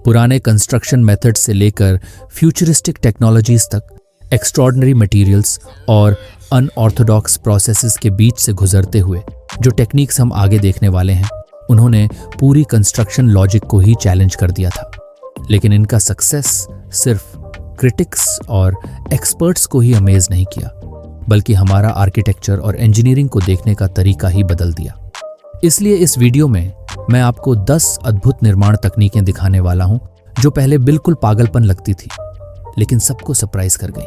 पुराने construction method से लेकर फ्यूचरिस्टिक टेक्नोलॉजीज तक एक्स्ट्रॉर्डिनरी मटेरियल्स और अनऑर्थोडॉक्स प्रोसेसेस के बीच से गुजरते हुए जो टेक्निक्स हम आगे देखने वाले हैं, उन्होंने पूरी कंस्ट्रक्शन लॉजिक को ही चैलेंज कर दिया था। लेकिन इनका सक्सेस सिर्फ क्रिटिक्स और एक्सपर्ट्स को ही अमेज नहीं किया, बल्कि हमारा आर्किटेक्चर और इंजीनियरिंग को देखने का तरीका ही बदल दिया। इसलिए इस वीडियो में मैं आपको 10 अद्भुत निर्माण तकनीकें दिखाने वाला हूं जो पहले बिल्कुल पागलपन लगती थी, लेकिन सबको सरप्राइज कर गई।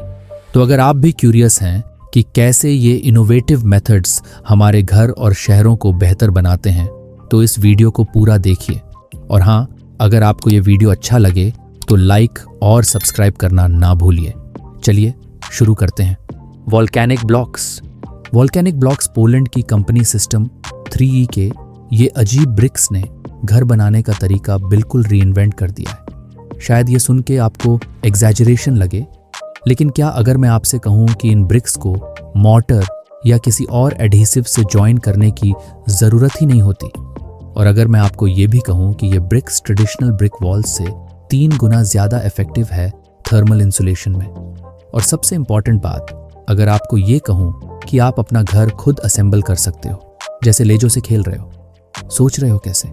तो अगर आप भी क्यूरियस हैं कि कैसे ये इनोवेटिव मेथड्स हमारे घर और शहरों को बेहतर बनाते हैं, तो इस वीडियो को पूरा देखिए। और हाँ, अगर आपको ये वीडियो अच्छा लगे तो लाइक और सब्सक्राइब करना ना भूलिए। चलिए शुरू करते हैं। Volcanic blocks. Volcanic blocks Poland की कंपनी सिस्टम 3E के ये अजीब ब्रिक्स ने घर बनाने का तरीका बिल्कुल रीइन्वेंट कर दिया है। शायद ये सुन के आपको एग्जैजरेशन लगे, लेकिन क्या अगर मैं आपसे कहूँ कि इन ब्रिक्स को मॉर्टर या किसी और एडहेसिव से जॉइन करने की ज़रूरत ही नहीं होती, और अगर मैं आपको ये भी कहूँ कि ये ब्रिक्स ट्रेडिशनल ब्रिक वॉल्स से 3 गुना ज़्यादा इफेक्टिव है थर्मल इंसुलेशन में। और सबसे इम्पॉर्टेंट बात, अगर आपको ये कहूँ कि आप अपना घर खुद असेंबल कर सकते हो, जैसे लेजो से खेल रहे हो। सोच रहे हो कैसे?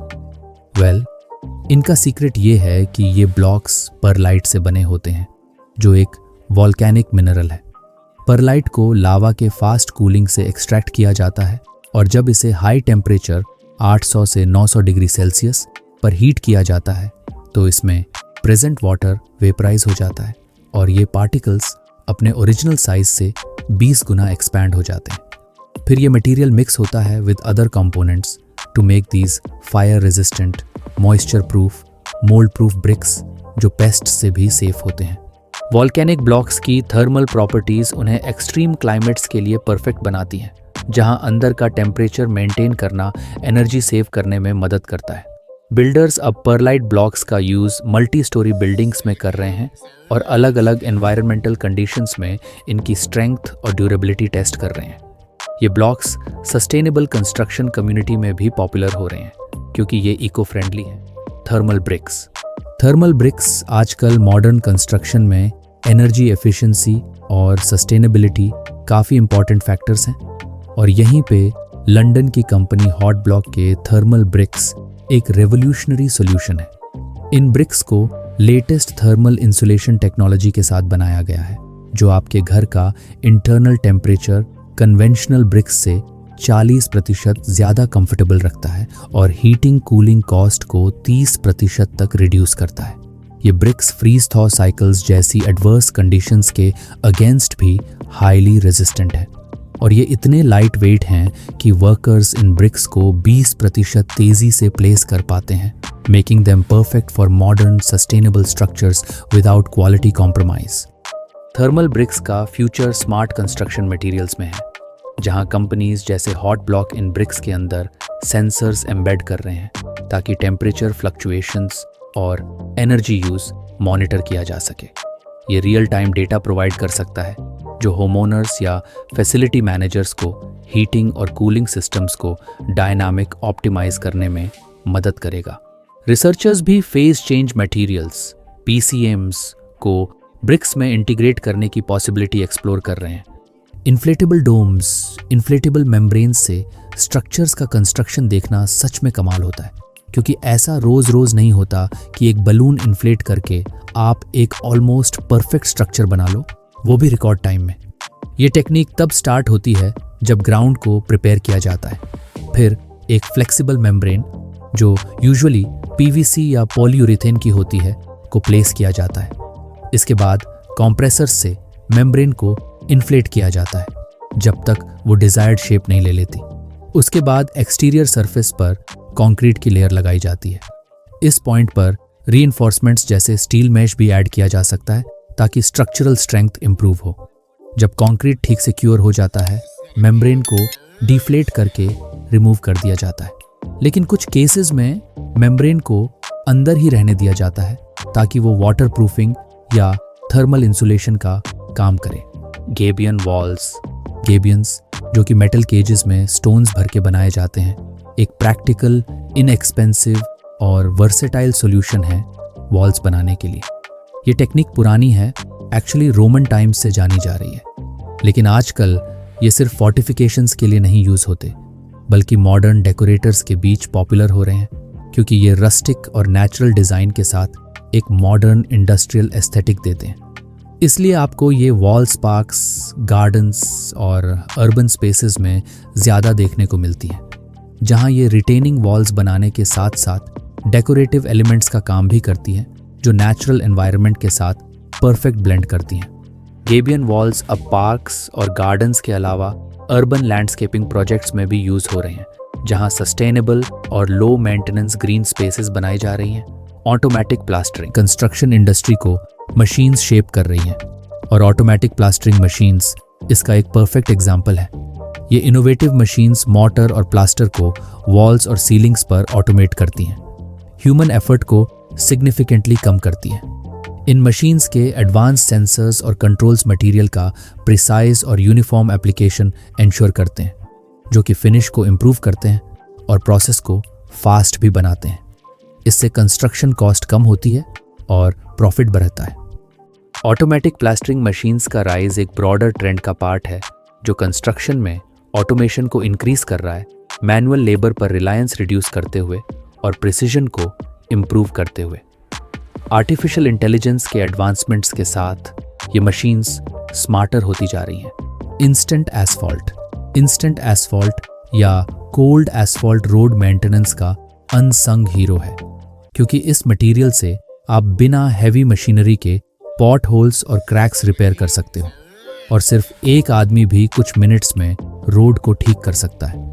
वेल, इनका सीक्रेट ये है कि ये ब्लॉक्स परलाइट से बने होते हैं, जो एक वोल्केनिक मिनरल है। परलाइट को लावा के फास्ट कूलिंग से एक्सट्रैक्ट किया जाता है, और जब इसे हाई टेम्परेचर 800 से 900 डिग्री सेल्सियस पर हीट किया जाता है, तो इसमें प्रेजेंट वाटर वेपराइज हो जाता है और ये पार्टिकल्स अपने ओरिजिनल साइज से 20 गुना एक्सपैंड हो जाते हैं। फिर ये मटेरियल मिक्स होता है with other components to make these fire resistant, moisture proof, mould proof bricks जो पेस्ट से भी सेफ होते हैं। वोल्केनिक ब्लॉक्स की थर्मल प्रॉपर्टीज उन्हें एक्सट्रीम क्लाइमेट्स के लिए परफेक्ट बनाती हैं, जहां अंदर का टेम्परेचर मेंटेन करना एनर्जी सेव करने में मदद करता है। बिल्डर्स अब परलाइट ब्लॉक्स का यूज़ मल्टी स्टोरी बिल्डिंग्स में कर रहे हैं और अलग अलग एनवायरमेंटल कंडीशंस में इनकी स्ट्रेंथ और ड्यूरेबिलिटी टेस्ट कर रहे हैं। ये ब्लॉक्स सस्टेनेबल कंस्ट्रक्शन कम्युनिटी में भी पॉपुलर हो रहे हैं, क्योंकि ये इको फ्रेंडली हैं। Thermal bricks. थर्मल ब्रिक्स आजकल मॉडर्न कंस्ट्रक्शन में एनर्जी एफिशिएंसी और सस्टेनेबिलिटी काफ़ी इंपॉर्टेंट फैक्टर्स हैं, और यहीं पे लंदन की कंपनी हॉट ब्लॉक के थर्मल ब्रिक्स एक रेवोल्यूशनरी सॉल्यूशन है। इन ब्रिक्स को लेटेस्ट थर्मल इंसुलेशन टेक्नोलॉजी के साथ बनाया गया है, जो आपके घर का इंटरनल टेम्परेचर कन्वेंशनल ब्रिक्स से 40% ज़्यादा कंफर्टेबल रखता है और हीटिंग कूलिंग कॉस्ट को 30% तक रिड्यूस करता है। ये ब्रिक्स फ्रीज थॉ साइकिल्स जैसी एडवर्स कंडीशंस के अगेंस्ट भी हाईली रेजिस्टेंट है, और ये इतने लाइट वेट हैं कि वर्कर्स इन ब्रिक्स को 20% तेज़ी से प्लेस कर पाते हैं, making them perfect for modern sustainable structures without quality compromise. Thermal bricks का फ्यूचर स्मार्ट कंस्ट्रक्शन मटेरियल्स में है, जहां कंपनीज जैसे हॉट ब्लॉक इन ब्रिक्स के अंदर सेंसर्स एम्बेड कर रहे हैं, ताकि टेम्परेचर फ्लक्चुएशंस और एनर्जी यूज़ मॉनिटर किया जा सके। ये रियल टाइम डेटा प्रोवाइड कर सकता है, जो होमओनर्स या फैसिलिटी मैनेजर्स को हीटिंग और कूलिंग सिस्टम्स को डायनामिक ऑप्टिमाइज करने में मदद करेगा। रिसर्चर्स भी फेज चेंज मटेरियल्स PCMs को ब्रिक्स में इंटीग्रेट करने की पॉसिबिलिटी एक्सप्लोर कर रहे हैं। इन्फ्लेटेबल डोम्स, इन्फ्लेटेबल मेम्ब्रेन्स से स्ट्रक्चर्स का कंस्ट्रक्शन देखना सच में कमाल होता है, क्योंकि ऐसा रोज रोज नहीं होता कि एक बलून इन्फ्लेट करके आप एक ऑलमोस्ट परफेक्ट स्ट्रक्चर बना लो, वो भी रिकॉर्ड टाइम में। ये टेक्निक तब स्टार्ट होती है जब ग्राउंड को प्रिपेयर किया जाता है, फिर एक फ्लेक्सिबल मेम्ब्रेन जो यूजुअली PVC या पॉलीयूरेथेन की होती है को प्लेस किया जाता है। इसके बाद कॉम्प्रेसर से मेम्ब्रेन को इन्फ्लेट किया जाता है जब तक वो डिजायर्ड शेप नहीं ले लेती। उसके बाद एक्सटीरियर सरफेस पर कंक्रीट की लेयर लगाई जाती है। इस पॉइंट पर रीइंफोर्समेंट्स जैसे स्टील मैश भी ऐड किया जा सकता है, ताकि स्ट्रक्चरल स्ट्रेंथ इंप्रूव हो। जब कंक्रीट ठीक से क्योर हो जाता है, मेम्ब्रेन को डिफ्लेट करके रिमूव कर दिया जाता है। लेकिन कुछ केसेस में मेम्ब्रेन को अंदर ही रहने दिया जाता है, ताकि वो वाटर प्रूफिंग या थर्मल इंसुलेशन का काम करे। Gabion walls. गेबियंस, जो कि मेटल केजेस में स्टोन्स भर के बनाए जाते हैं, एक प्रैक्टिकल, इनएक्सपेंसिव और वर्सेटाइल सॉल्यूशन है वॉल्स बनाने के लिए। ये टेक्निक पुरानी है, एक्चुअली रोमन टाइम्स से जानी जा रही है, लेकिन आजकल ये सिर्फ फोर्टिफिकेशंस के लिए नहीं यूज होते, बल्कि मॉडर्न डेकोरेटर्स के बीच पॉपुलर हो रहे हैं, क्योंकि ये रस्टिक और नेचुरल डिज़ाइन के साथ एक मॉडर्न इंडस्ट्रियल एस्थेटिक देते हैं। इसलिए आपको ये वॉल्स पार्क्स, गार्डन्स और अर्बन स्पेसेस में ज़्यादा देखने को मिलती हैं, जहाँ ये रिटेनिंग वॉल्स बनाने के साथ साथ डेकोरेटिव एलिमेंट्स का काम भी करती हैं, जो नेचुरल एनवायरनमेंट के साथ परफेक्ट ब्लेंड करती हैं। गेबियन वॉल्स अब पार्क्स और गार्डन्स के अलावा अर्बन लैंडस्केपिंग प्रोजेक्ट्स में भी यूज हो रहे हैं, जहां सस्टेनेबल और लो मेंटेनेंस ग्रीन स्पेसेस बनाई जा रही हैं। ऑटोमेटिक प्लास्टरिंग कंस्ट्रक्शन इंडस्ट्री को मशीन्स शेप कर रही हैं, और ऑटोमेटिक प्लास्टरिंग मशीन्स इसका एक परफेक्ट एग्जाम्पल है। ये इनोवेटिव मशीन्स मॉर्टर और प्लास्टर को वॉल्स और सीलिंग्स पर ऑटोमेट करती हैं, ह्यूमन एफर्ट को सिग्निफिकेंटली कम करती हैं। इन मशीन्स के एडवांस सेंसर्स और कंट्रोल्स मटेरियल का प्रिसाइज और यूनिफॉर्म एप्लीकेशन इंश्योर करते हैं, जो कि फिनिश को इम्प्रूव करते हैं और प्रोसेस को फास्ट भी बनाते हैं। इससे कंस्ट्रक्शन कॉस्ट कम होती है और प्रॉफिट बढ़ता है। ऑटोमेटिक प्लास्टरिंग मशीन्स का राइज एक ब्रॉडर ट्रेंड का पार्ट है, जो कंस्ट्रक्शन में ऑटोमेशन को इंक्रीज कर रहा है, मैनुअल लेबर पर रिलायंस रिड्यूस करते हुए और प्रिसीजन को इम्प्रूव करते हुए। आर्टिफिशियल इंटेलिजेंस के एडवांसमेंट्स के साथ ये मशीन्स स्मार्टर होती जा रही हैं। इंस्टेंट एसफॉल्ट या कोल्ड एसफॉल्ट रोड मेंटेनेंस का अनसंग हीरो है, क्योंकि इस मटेरियल से आप बिना हैवी मशीनरी के पॉट होल्स और क्रैक्स रिपेयर कर सकते हो, और सिर्फ एक आदमी भी कुछ मिनट्स में रोड को ठीक कर सकता है।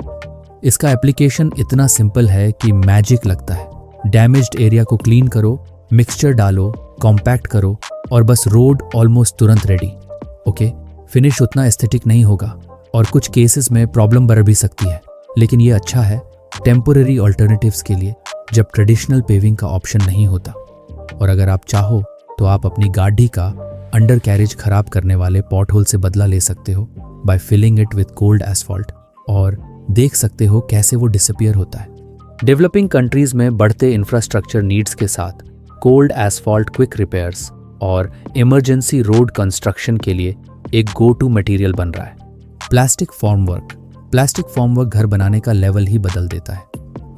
इसका एप्लीकेशन इतना सिंपल है कि मैजिक लगता है। डैमेज्ड एरिया को क्लीन करो, मिक्सचर डालो, कॉम्पैक्ट करो और बस रोड ऑलमोस्ट तुरंत रेडी। ओके, फिनिश उतना एस्थेटिक नहीं होगा और कुछ केसेस में प्रॉब्लम बढ़ भी सकती है, लेकिन ये अच्छा है टेम्पोररी ऑल्टरनेटिव्स के लिए, जब ट्रेडिशनल पेविंग का ऑप्शन नहीं होता। और अगर आप चाहो तो आप अपनी गाड़ी का अंडर कैरेज खराब करने वाले पॉट होल से बदला ले सकते हो by filling it with cold asphalt, और देख सकते हो कैसे वो डिसअपीयर होता है। डेवलपिंग कंट्रीज में बढ़ते इंफ्रास्ट्रक्चर नीड्स के साथ कोल्ड एसफॉल्ट क्विक रिपेयर्स और इमरजेंसी रोड कंस्ट्रक्शन के लिए एक गो टू मटेरियल बन रहा है। प्लास्टिक फॉर्मवर्क घर बनाने का लेवल ही बदल देता है।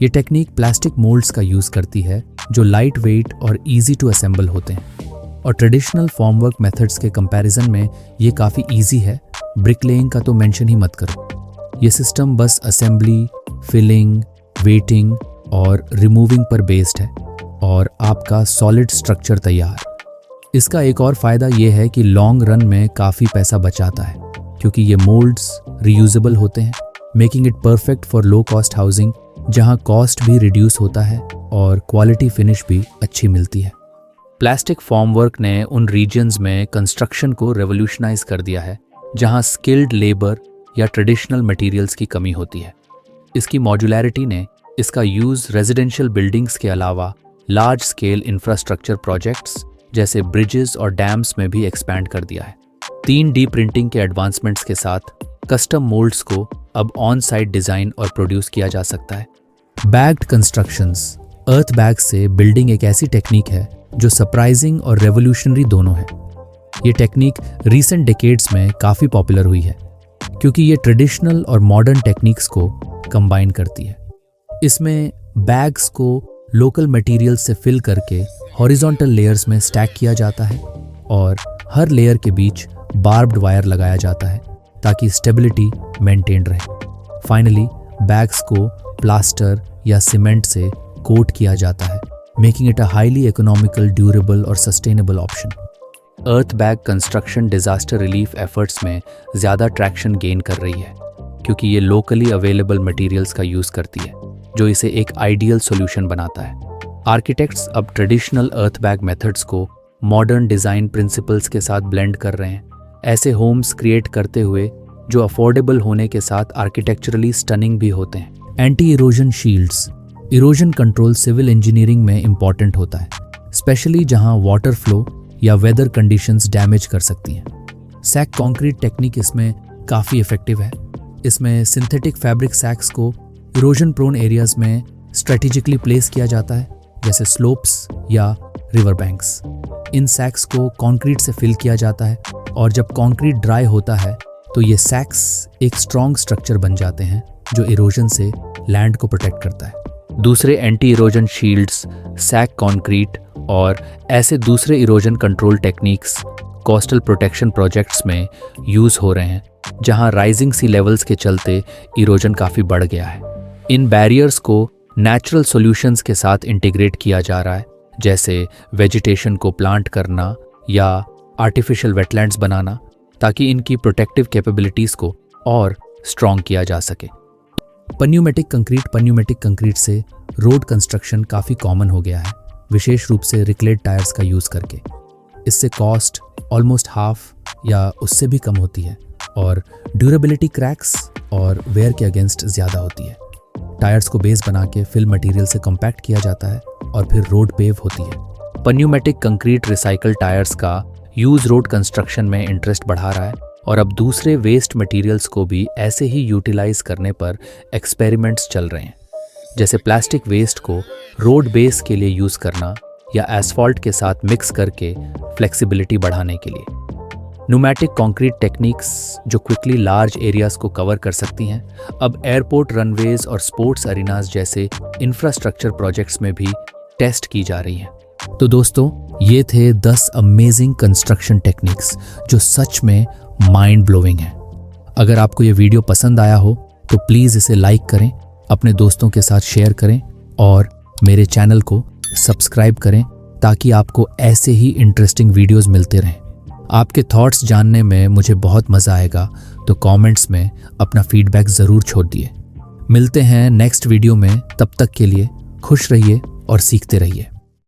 ये टेक्निक प्लास्टिक मोल्ड्स का यूज करती है, जो लाइट वेट और इजी टू असेंबल होते हैं, और ट्रेडिशनल फॉर्मवर्क मेथड्स के कंपैरिजन में ये काफ़ी इजी है। ब्रिकलेइंग का तो मेंशन ही मत करो। ये सिस्टम बस असेंबली, फिलिंग, वेटिंग और रिमूविंग पर बेस्ड है, और आपका सॉलिड स्ट्रक्चर तैयार। इसका एक और फ़ायदा ये है कि लॉन्ग रन में काफ़ी पैसा बचाता है, क्योंकि ये मोल्ड्स रीयूजेबल होते हैं, making it perfect for low cost housing, जहां कॉस्ट भी रिड्यूस होता है और क्वालिटी फिनिश भी अच्छी मिलती है। प्लास्टिक फॉर्मवर्क ने उन रीजन्स में कंस्ट्रक्शन को रेवोल्यूशनाइज कर दिया है जहां स्किल्ड लेबर या ट्रेडिशनल मटेरियल्स की कमी होती है। इसकी मॉड्यूलैरिटी ने इसका यूज़ रेजिडेंशियल बिल्डिंग्स के अलावा लार्ज स्केल इंफ्रास्ट्रक्चर प्रोजेक्ट्स जैसे ब्रिजेस और डैम्स में भी एक्सपैंड कर दिया है। 3D प्रिंटिंग के एडवांसमेंट्स के साथ कस्टम मोल्ड्स को अब ऑन साइट डिज़ाइन और प्रोड्यूस किया जा सकता है। बैग्ड कंस्ट्रक्शंस, अर्थ बैग से बिल्डिंग एक ऐसी टेक्निक है जो सरप्राइजिंग और रेवोल्यूशनरी दोनों है। ये टेक्निक रीसेंट डिकेड्स में काफ़ी पॉपुलर हुई है, क्योंकि ये ट्रेडिशनल और मॉडर्न टेक्निक्स को कंबाइन करती है। इसमें बैग्स को लोकल मटेरियल से फिल करके हॉरिजॉन्टल लेयर्स में स्टैक किया जाता है, और हर लेयर के बीच बार्ब्ड वायर लगाया जाता है ताकि स्टेबिलिटी मेंटेन रहे। फाइनली बैग्स को प्लास्टर या सीमेंट से कोट किया जाता है, making it a highly economical, durable और sustainable option. Earth bag construction disaster relief efforts में ज़्यादा ट्रैक्शन गेन कर रही है, क्योंकि ये लोकली अवेलेबल मटेरियल्स का यूज़ करती है, जो इसे एक आइडियल सॉल्यूशन बनाता है। आर्किटेक्ट्स अब ट्रेडिशनल अर्थ बैग मेथड्स को मॉडर्न डिज़ाइन प्रिंसिपल्स के साथ ब्लेंड कर रहे हैं, ऐसे होम्स क्रिएट करते हुए जो अफोर्डेबल होने के साथ आर्किटेक्चरली स्टनिंग भी होते हैं। Anti erosion shields, erosion control civil engineering में इंपॉर्टेंट होता है, स्पेशली जहां वाटर फ्लो या वेदर कंडीशंस डैमेज कर सकती हैं। सैक कंक्रीट टेक्निक इसमें काफ़ी इफेक्टिव है। इसमें सिंथेटिक फैब्रिक सैक्स को इरोजन प्रोन एरियाज में स्ट्रेटेजिकली प्लेस किया जाता है, जैसे स्लोप्स या रिवर बैंक्स। इन सैक्स को कंक्रीट से फिल किया जाता है और जब कंक्रीट ड्राई होता है तो ये सैक्स एक स्ट्रॉन्ग स्ट्रक्चर बन जाते हैं जो इरोजन से लैंड को प्रोटेक्ट करता है। दूसरे anti erosion shields, sack concrete और ऐसे दूसरे erosion control techniques coastal protection projects में यूज़ हो रहे हैं जहां राइजिंग सी लेवल्स के चलते इरोजन काफ़ी बढ़ गया है। इन बैरियर्स को नेचुरल सॉल्यूशंस के साथ इंटीग्रेट किया जा रहा है, जैसे वेजिटेशन को प्लांट करना या आर्टिफिशियल वेटलैंड्स बनाना, ताकि इनकी प्रोटेक्टिव कैपेबिलिटीज़ को और स्ट्रॉन्ग किया जा सके। पन्यूमेटिक कंक्रीट से रोड कंस्ट्रक्शन काफ़ी कॉमन हो गया है, विशेष रूप से रिक्लेड टायर्स का यूज़ करके। इससे कॉस्ट ऑलमोस्ट हाफ या उससे भी कम होती है और ड्यूरेबिलिटी क्रैक्स और वेयर के अगेंस्ट ज़्यादा होती है। टायर्स को बेस बना के फिल मटेरियल से कॉम्पैक्ट किया जाता है और फिर रोड पेव होती है। पन्यूमेटिक कंक्रीट रिसाइकल टायर्स का यूज़ रोड कंस्ट्रक्शन में इंटरेस्ट बढ़ा रहा है और अब दूसरे वेस्ट मटेरियल्स को भी ऐसे ही यूटिलाइज करने पर एक्सपेरिमेंट्स चल रहे हैं, जैसे प्लास्टिक वेस्ट को रोड बेस के लिए यूज़ करना या एसफॉल्ट के साथ मिक्स करके फ्लेक्सिबिलिटी बढ़ाने के लिए। न्यूमैटिक कंक्रीट टेक्निक्स जो क्विकली लार्ज एरियाज को कवर कर सकती हैं, अब एयरपोर्ट रनवेज और स्पोर्ट्स अरीनाज जैसे इंफ्रास्ट्रक्चर प्रोजेक्ट्स में भी टेस्ट की जा रही हैं। तो दोस्तों, ये थे 10 अमेजिंग कंस्ट्रक्शन टेक्निक्स जो सच में माइंड ब्लोइंग हैं। अगर आपको ये वीडियो पसंद आया हो तो प्लीज़ इसे लाइक करें, अपने दोस्तों के साथ शेयर करें और मेरे चैनल को सब्सक्राइब करें ताकि आपको ऐसे ही इंटरेस्टिंग वीडियोस मिलते रहें। आपके थॉट्स जानने में मुझे बहुत मज़ा आएगा, तो कमेंट्स में अपना फीडबैक ज़रूर छोड़ दिए। मिलते हैं नेक्स्ट वीडियो में, तब तक के लिए खुश रहिए और सीखते रहिए।